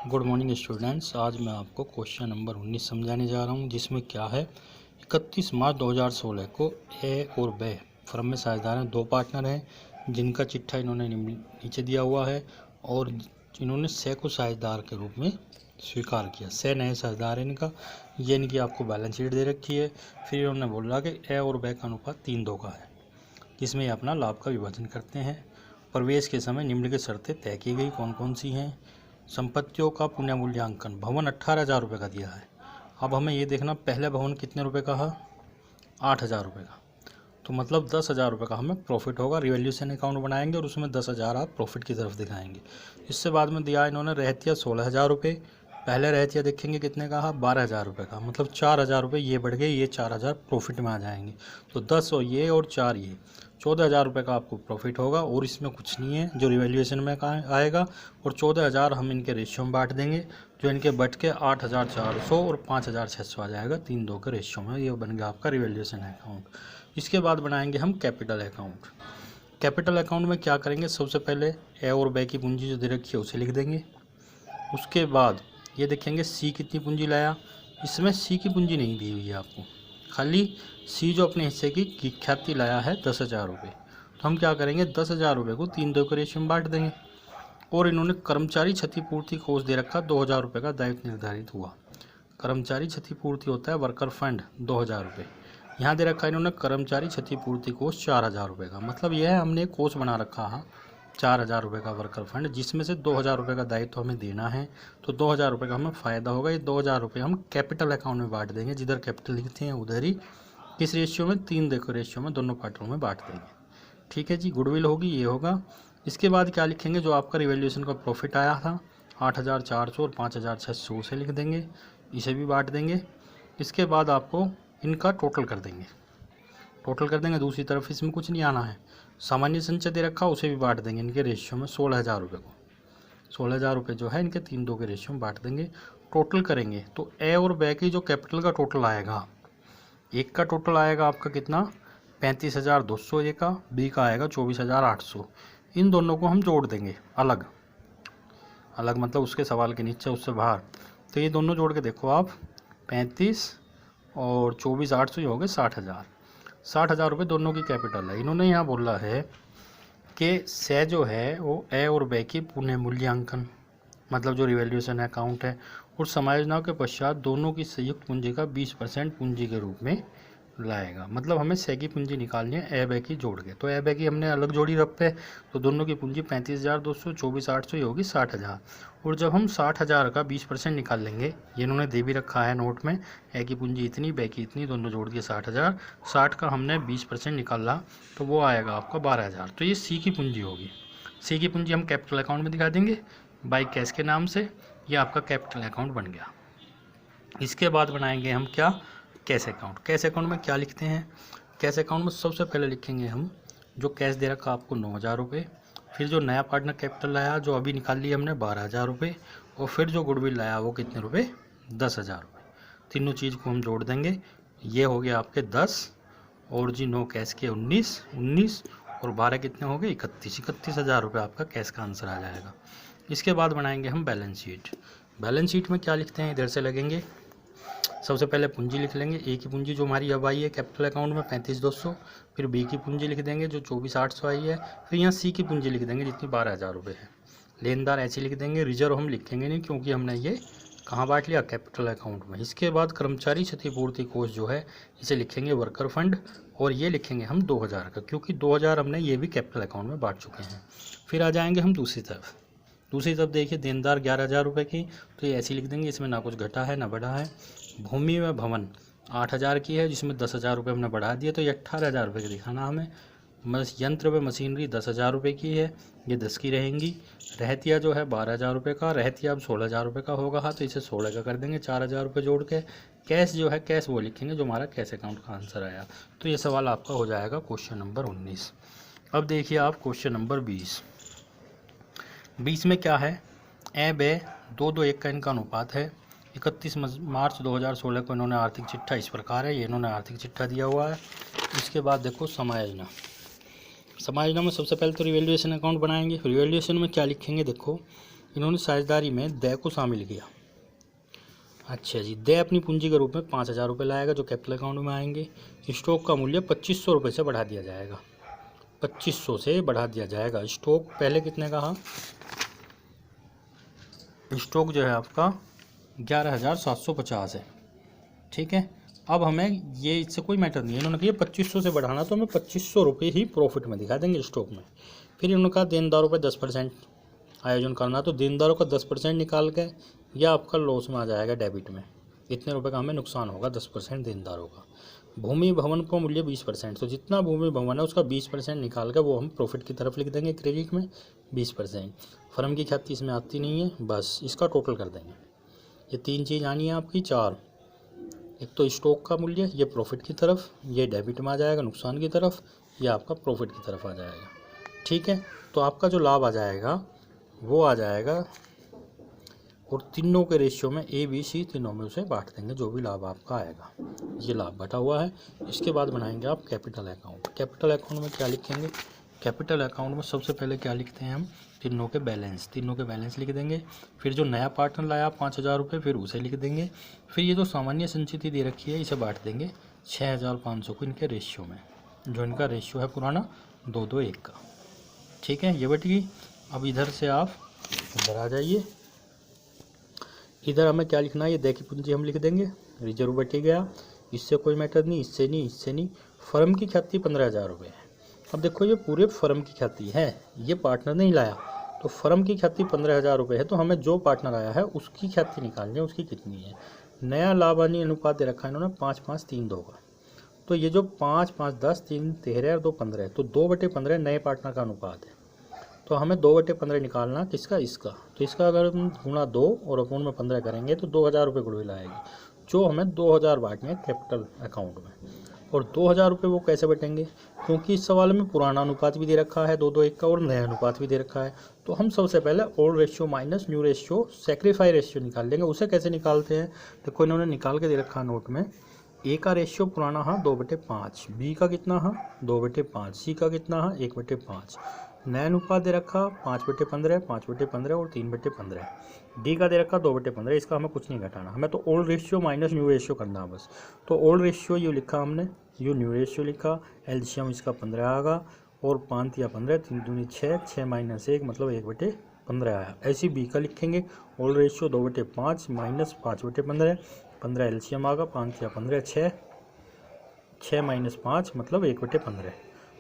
Good morning students. आज मैं आपको क्वेश्चन नंबर 19 समझाने जा रहा हूं, जिसमें क्या है 31 मार्च 2016 को ए और बे फर्म में साझेदार हैं। दो पार्टनर हैं जिनका चिट्ठा इन्होंने नीचे दिया हुआ है और इन्होंने से को साझेदार के रूप में स्वीकार किया। से नए साझेदार है इनका, ये इनकी आपको बैलेंस शीट दे रखी है। फिर इन्होंने बोला कि ए और बे का अनुपात 3:2 का है, जिसमें ये अपना लाभ का विभाजन करते हैं। प्रवेश के समय निम्नलिखित शर्तें तय की गई, कौन कौन सी हैं। संपत्तियों का पुनर्मूल्यांकन, भवन 18,000 रुपये का दिया है। अब हमें ये देखना, पहले भवन कितने रुपए का है, 8,000 रुपये का, तो मतलब 10,000 रुपये का हमें प्रॉफिट होगा। रिवैल्यूएशन अकाउंट बनाएंगे और उसमें 10,000 आप प्रॉफिट की तरफ दिखाएंगे। इससे बाद में दिया इन्होंने रहतिया 16,000 रुपये। पहले रहतिया देखेंगे कितने का है, 12,000 रुपये का, मतलब 4,000 रुपये ये बढ़ गए, ये 4,000 प्रॉफिट में आ जाएंगे। तो 10 और ये और 4 ये 14,000 रुपये का आपको प्रॉफिट होगा। और इसमें कुछ नहीं है जो रिवैल्यूएशन में आएगा। और 14,000 हम इनके रेशियो में बांट देंगे, जो इनके बट के 8,400 और 5,600 आ जाएगा 3:2 के रेशियो में। ये बन गया आपका रिवैल्यूएशन अकाउंट। इसके बाद बनाएंगे हम कैपिटल अकाउंट। कैपिटल अकाउंट में क्या करेंगे, सबसे पहले ए और बे की पूंजी जो दे रखी है उसे लिख देंगे। उसके बाद ये देखेंगे सी कितनी पूंजी लाया। इसमें सी की पूंजी नहीं दी हुई है आपको, खाली सी जो अपने हिस्से की ख्याति लाया है 10,000 रुपये। तो हम क्या करेंगे, 10,000 रुपये को 3:2 के रेशियो में बांट देंगे। और इन्होंने कर्मचारी क्षतिपूर्ति कोष दे रखा, 2,000 रुपये का दायित्व निर्धारित हुआ। कर्मचारी क्षतिपूर्ति होता है वर्कर फंड 2,000 रुपये। यहाँ दे रखा इन्होंने कर्मचारी क्षतिपूर्ति कोष 4,000 रुपये का, मतलब यह है हमने कोष बना रखा है 4,000 रुपये का वर्कर फंड, जिसमें से 2,000 रुपये का दायित्व हमें देना है। तो 2,000 रुपये का हमें फ़ायदा होगा। ये 2,000 रुपये हम कैपिटल अकाउंट में बांट देंगे, जिधर कैपिटल लिखते हैं उधर ही किस रेशियो में, 3:2 के रेशियो में दोनों पार्टों में बांट देंगे। ठीक है जी, गुडविल होगी, ये होगा। इसके बाद क्या लिखेंगे, जो आपका रिवैल्यूएशन का प्रॉफिट आया था 8,400 और 5,600 उसे लिख देंगे, इसे भी बांट देंगे। इसके बाद आपको इनका टोटल कर देंगे, दूसरी तरफ इसमें कुछ नहीं आना है। सामान्य संचय दे रखा उसे भी बांट देंगे इनके रेशियो में 16,000 रुपये को। 16,000 रुपये जो है इनके 3:2 के रेशियो में बांट देंगे। टोटल करेंगे तो ए और बे की जो कैपिटल का टोटल आएगा, एक का टोटल आएगा आपका कितना, 35,200 ए का, बी का आएगा 24,800। इन दोनों को हम जोड़ देंगे अलग अलग, मतलब उसके सवाल के नीचे उससे बाहर। तो ये दोनों जोड़ के देखो आप, 35 और 24,800 ये हो गए 60,000। 60,000 रुपये दोनों की कैपिटल है। इन्होंने यहाँ बोला है कि से जो है वो ए और बे की पुनर्मूल्यांकन, मतलब जो रिवैल्यूएशन अकाउंट है, और समायोजन के पश्चात दोनों की संयुक्त पूंजी का 20% पूंजी के रूप में लाएगा। मतलब हमें से की पूंजी निकालनी है ए बे की जोड़ के। तो ए बे की हमने अलग जोड़ी रखे, तो दोनों की पूंजी 35,200 24,800 ये होगी 60,000। और जब हम 60,000 का 20% निकाल लेंगे, ये इन्होंने दे भी रखा है नोट में, ए की पूंजी इतनी बे की इतनी, दोनों जोड़ के 60,000। 60 का हमने 20% निकाला तो वो आएगा आपका 12,000। तो ये सी की पूंजी होगी। सी की पूंजी हम कैपिटल अकाउंट में दिखा देंगे बाई कैश के नाम से। ये आपका कैपिटल अकाउंट बन गया। इसके बाद बनाएंगे हम क्या, कैश अकाउंट। कैश अकाउंट में क्या लिखते हैं, कैश अकाउंट में सबसे पहले लिखेंगे हम जो कैश दे रखा आपको 9,000 रुपये, फिर जो नया पार्टनर कैपिटल लाया जो अभी निकाल लिया हमने 12,000 रुपये, और फिर जो गुडविल लाया वो कितने रुपये, 10,000 रुपये। तीनों चीज़ को हम जोड़ देंगे, ये हो गया आपके 10, और जी नो कैश के 19 और 12 कितने हो गए, 31,000 रुपये आपका कैश का आंसर आ जाएगा। इसके बाद बनाएंगे हम बैलेंस शीट। बैलेंस शीट में क्या लिखते हैं, इधर से लगेंगे। सबसे पहले पूंजी लिख लेंगे, ए की पूंजी जो हमारी अब आई है कैपिटल अकाउंट में 35,200, फिर बी की पूंजी लिख देंगे जो 24,800 आई है, फिर यहाँ सी की पूंजी लिख देंगे जितनी 12,000 रुपये है। लेनदार ऐसे लिख देंगे, रिजर्व हम लिखेंगे नहीं क्योंकि हमने ये कहाँ बांट लिया, कैपिटल अकाउंट में। इसके बाद कर्मचारी क्षतिपूर्ति कोष जो है इसे लिखेंगे वर्कर फंड, और ये लिखेंगे हम 2,000 का, क्योंकि 2,000 हमने ये भी कैपिटल अकाउंट में बांट चुके हैं। फिर आ जाएंगे हम दूसरी तरफ देखिए देनदार 11,000 रुपये की, तो ये ऐसी लिख देंगे, इसमें ना कुछ घटा है ना बढ़ा है। भूमि व भवन 8,000 की है, जिसमें 10,000 रुपये हमने बढ़ा दिया, तो ये 18,000 रुपये की दिखाना हमें। यंत्र व मशीनरी 10,000 रुपये की है, ये 10 की रहेंगी। रहतिया जो है 12,000 रुपये का, रहतिया अब 16,000 रुपये का होगा, हाँ तो इसे 16 का कर देंगे 4,000 रुपये जोड़ के। कैश जो है, कैश वो लिखेंगे जो हमारा कैश अकाउंट का आंसर आया। तो ये सवाल आपका हो जाएगा क्वेश्चन नंबर 19। अब देखिए आप क्वेश्चन नंबर 20 में क्या है, ए बे 2:1 का इनका अनुपात है। 31 मार्च 2016 को इन्होंने आर्थिक चिट्ठा इस प्रकार है, ये इन्होंने आर्थिक चिट्ठा दिया हुआ है। इसके बाद देखो समायोजना में सबसे पहले तो रिवैल्यूएशन अकाउंट बनाएंगे। रिवैल्यूएशन में क्या लिखेंगे, देखो इन्होंने साझेदारी में दे को शामिल किया। अच्छा जी, दे अपनी पूंजी के रूप में 5,000 रुपये लाएगा जो कैपिटल अकाउंट में आएंगे। स्टॉक का मूल्य 2500 रुपये से बढ़ा दिया जाएगा, 2500 से बढ़ा दिया जाएगा। स्टॉक पहले कितने का था? स्टॉक जो है आपका 11,750 है, ठीक है। अब हमें ये इससे कोई मैटर नहीं है, इन्होंने कहा 2500 से बढ़ाना तो हमें 2500 रुपये ही प्रॉफिट में दिखा देंगे स्टॉक में। फिर इन्होंने कहा देनदारों पर 10% आयोजन करना, तो देनदारों का 10% निकाल के या आपका लॉस में आ जाएगा डेबिट में, इतने रुपए का हमें नुकसान होगा 10% देनदारों का। भूमि भवन का मूल्य 20%, तो जितना भूमि भवन है उसका 20% निकाल कर वो हम प्रॉफिट की तरफ लिख देंगे क्रेडिट में 20%। फर्म की ख्याति इसमें आती नहीं है, बस इसका टोटल कर देंगे। ये 3 चीज़ आनी है आपकी, 4। एक तो स्टॉक का मूल्य, ये प्रॉफिट की तरफ, ये डेबिट में आ जाएगा नुकसान की तरफ, ये आपका प्रॉफिट की तरफ आ जाएगा, ठीक है। तो आपका जो लाभ आ जाएगा वो आ जाएगा, और तीनों के रेशियो में ABC तीनों में उसे बांट देंगे, जो भी लाभ आपका आएगा। ये लाभ बटा हुआ है। इसके बाद बनाएंगे आप कैपिटल अकाउंट। कैपिटल अकाउंट में क्या लिखेंगे? कैपिटल अकाउंट में सबसे पहले क्या लिखते हैं हम? तीनों के बैलेंस लिख देंगे। फिर जो नया पार्टनर लाया 5,000 रुपये, फिर उसे लिख देंगे। फिर ये जो सामान्य संचिति दे रखी है इसे बांट देंगे 6,500 को इनके रेशियो में, जो इनका रेशियो है पुराना 2:1 का, ठीक है। ये बट गई। अब इधर से आप इधर आ जाइए, इधर हमें क्या लिखना है? ये दे की पूंजी हम लिख देंगे, रिजर्व बटी गया, इससे कोई मैटर नहीं, इससे नहीं। फर्म की ख्याति 15,000 रुपये है। अब देखो ये पूरे फर्म की ख्याति है, ये पार्टनर नहीं लाया, तो फर्म की ख्याति 15,000 रुपये है। तो हमें जो पार्टनर आया है उसकी ख्याति निकालनी है, उसकी कितनी है। नया लाभ हानि अनुपात दे रखा है इन्होंने 5-5-3-2 का। तो ये जो 5-5-10, 3 13 और 2 15, तो 2/15 नए पार्टनर का अनुपात है। तो हमें 2/15 निकालना किसका? इसका। तो इसका अगर हम गुणा 2 और अपूर्ण में 15 करेंगे तो 2,000 रुपये गुडविल आएगी, जो हमें 2,000 बांटने हैं कैपिटल अकाउंट में। और 2,000 रुपये वो कैसे बटेंगे? क्योंकि इस सवाल में पुराना अनुपात भी दे रखा है 2:1 का, और नया अनुपात भी दे रखा है। तो हम सबसे पहले old ratio minus new ratio sacrifice ratio निकाल लेंगे। उसे कैसे निकालते हैं? देखो इन्होंने निकाल के दे रखा है नोट में। ए का रेशियो पुराना हाँ 2/5, बी का कितना हाँ 2/5, सी का कितना हाँ 1/5। नया अनुपात दे रखा 5/15, 5/15 और 3/15। डी का दे रखा 2/15, इसका हमें कुछ नहीं घटाना, हमें तो old ratio minus new ratio करना है बस। तो ओल्ड रेशियो ये लिखा हमने, ये न्यू रेशियो लिखा, एलसीएम इसका 15 आएगा, और 5 या 15, 3 दूनी 6, 6 - 1 मतलब 1/15 आया। ऐसे बी का लिखेंगे, ओल्ड रेशियो 2/5 माइनस 5/15, 15 एलसीएम आएगा, 5 या 15, 6, 6 - 5 मतलब 1/15।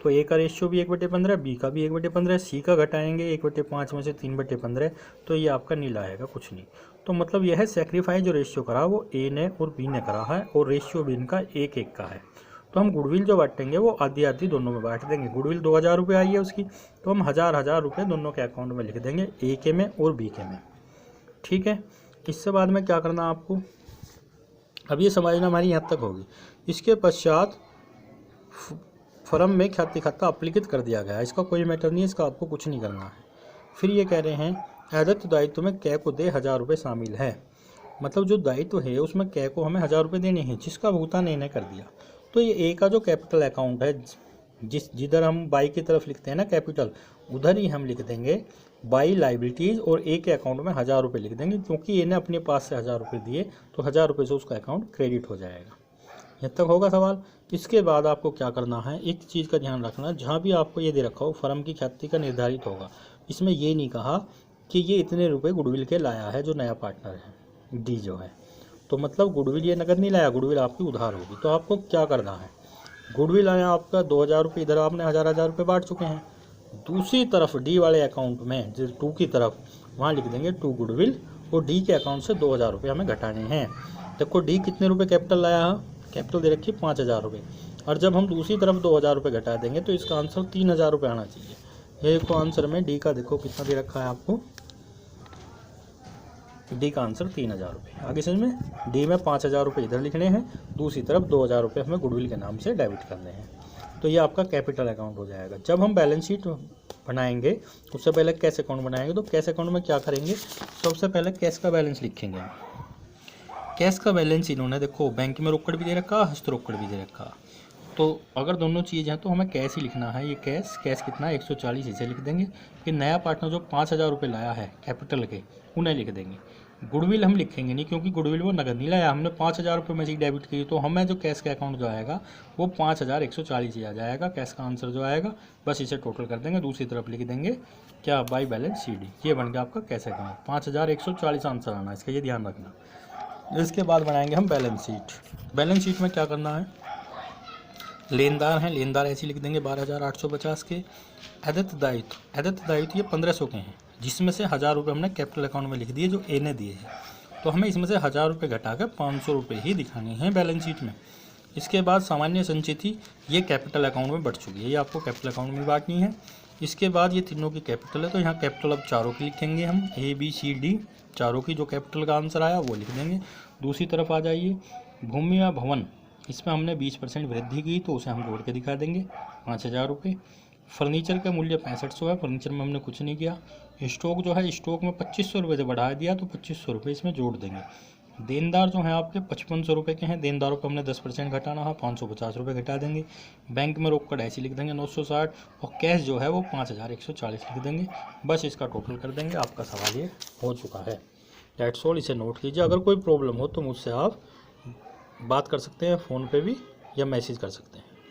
तो ए का रेशियो भी 1/15, बी का भी 1/15, सी का घटाएंगे 1/5 में से 3/15, तो ये आपका नील आएगा, कुछ नहीं। तो मतलब यह है सेक्रीफाई जो रेशियो करा वो ए ने और बी ने करा है, और रेशियो भी इनका 1:1 का है। तो हम गुडविल जो बांटेंगे वो आधी आधी दोनों में बांट देंगे। गुडविल 2,000 रुपये आई है उसकी, तो हम 1,000 रुपये दोनों के अकाउंट में लिख देंगे, ए के में और बी के में, ठीक है। इससे बाद में क्या करना आपको, अब ये समझना हमारी यहाँ तक होगी। इसके पश्चात फर्म में ख्याति खाता अपलिखित कर दिया गया, इसका कोई मैटर नहीं है, इसका आपको कुछ नहीं करना है। फिर ये कह रहे हैं अदत्त दायित्व में कै को दे 1,000 रुपये शामिल है, मतलब जो दायित्व है उसमें कै को हमें 1,000 रुपये देने हैं, जिसका भुगतान इन्हें कर दिया। तो ये ए का जो कैपिटल अकाउंट है, जिधर हम बाई की तरफ लिखते हैं ना कैपिटल, उधर ही हम लिख देंगे बाई लाइबिलिटीज़, और ए के अकाउंट में 1,000 रुपये लिख देंगे, क्योंकि ए ने अपने पास से 1,000 रुपये दिए, तो 1,000 रुपये से उसका अकाउंट क्रेडिट हो जाएगा। यहाँ तक होगा सवाल। इसके बाद आपको क्या करना है, एक चीज़ का ध्यान रखना, जहाँ भी आपको ये दे रखा हो फर्म की ख्याति का निर्धारित होगा, इसमें ये नहीं कहा कि ये इतने रुपए गुडविल के लाया है जो नया पार्टनर है डी जो है, तो मतलब गुडविल ये नकद नहीं लाया, गुडविल आपकी उधार होगी। तो आपको क्या करना है, गुडविल आया आपका 2,000 रुपये, इधर आपने 1,000 रुपये बांट चुके हैं। दूसरी तरफ डी वाले अकाउंट में, जो 2 की तरफ, वहाँ लिख देंगे 2 गुडविल, और डी के अकाउंट से 2,000 रुपये हमें घटाने हैं। देखो डी कितने रुपये कैपिटल लाया है, कैपिटल दे रखी 5,000 रुपये, और जब हम दूसरी तरफ 2,000 रुपये घटा देंगे तो इसका आंसर 3,000 रुपये आना चाहिए। ये देखो आंसर में डी का देखो कितना दे रखा है आपको, डी का आंसर 3,000 रुपये। आगे समझ में, डी में 5,000 रुपये इधर लिखने हैं, दूसरी तरफ 2,000 रुपये हमें गुडविल के नाम से डेबिट करने हैं। तो ये आपका कैपिटल अकाउंट हो जाएगा। जब हम बैलेंस शीट बनाएंगे उससे पहले कैश अकाउंट बनाएंगे, तो कैश अकाउंट में क्या करेंगे, सबसे पहले कैश का बैलेंस लिखेंगे। कैश का बैलेंस इन्होंने देखो बैंक में रोकड़ भी दे रखा, हस्त रोकड़ भी दे रखा। तो अगर दोनों चीज़ हैं तो हमें कैश ही लिखना है। ये कैश कितना है 140, इसे लिख देंगे। फिर नया पार्टनर जो 5,000 रुपये लाया है कैपिटल के, उन्हें लिख देंगे। गुडविल हम लिखेंगे नहीं, क्योंकि गुडविल वो नगद नहीं लाया, हमने 5,000 रुपये में से डेबिट की, तो हमें जो कैश का अकाउंट जो आएगा वो 5,140 ही आ जाएगा। कैश का आंसर जो आएगा बस इसे टोटल कर देंगे, दूसरी तरफ लिख देंगे क्या, बाई बैलेंस CD। ये बन गया आपका कैश अकाउंट। 5,140 आंसर आना इसका, ये ध्यान रखना। इसके बाद बनाएंगे हम बैलेंस शीट। बैलेंस शीट में क्या करना है, लेनदार हैं, लेनदार ऐसे लिख देंगे 12,850 के। अदत्त दायित्व ये 1,500 के हैं, जिसमें से 1,000 रुपये हमने कैपिटल अकाउंट में लिख दिए जो ए ने दिए हैं। तो हमें इसमें से 1,000 रुपये घटा कर 500 रुपये ही दिखाने हैं बैलेंस शीट में। इसके बाद सामान्य संचिति ये कैपिटल अकाउंट में बढ़ चुकी है, ये आपको कैपिटल अकाउंट में बांटनी है। इसके बाद ये तीनों की कैपिटल है, तो यहाँ कैपिटल अब चारों की लिखेंगे हम, ABCD चारों की, जो कैपिटल का आंसर आया वो लिख देंगे। दूसरी तरफ आ जाइए, भूमि या भवन, इसमें हमने 20% वृद्धि की, तो उसे हम जोड़ के दिखा देंगे 5,000 रुपये। फर्नीचर का मूल्य 6500 है, फर्नीचर में हमने कुछ नहीं किया। स्टॉक जो है, स्टॉक में 2,500 रुपये से बढ़ा दिया, तो 2,500 रुपये इसमें जोड़ देंगे। देनदार जो हैं आपके 5,500 रुपये के हैं, देनदारों को हमने 10% घटाना है, 550 रुपये घटा देंगे। बैंक में रोक कर ऐसी लिख देंगे 960, और कैश जो है वो 5,140 लिख देंगे। बस इसका टोटल कर देंगे, आपका सवाल ये हो चुका है। दैट्स ऑल, इसे नोट कीजिए। अगर कोई प्रॉब्लम हो तो मुझसे आप बात कर सकते हैं, फ़ोन पे भी या मैसेज कर सकते हैं।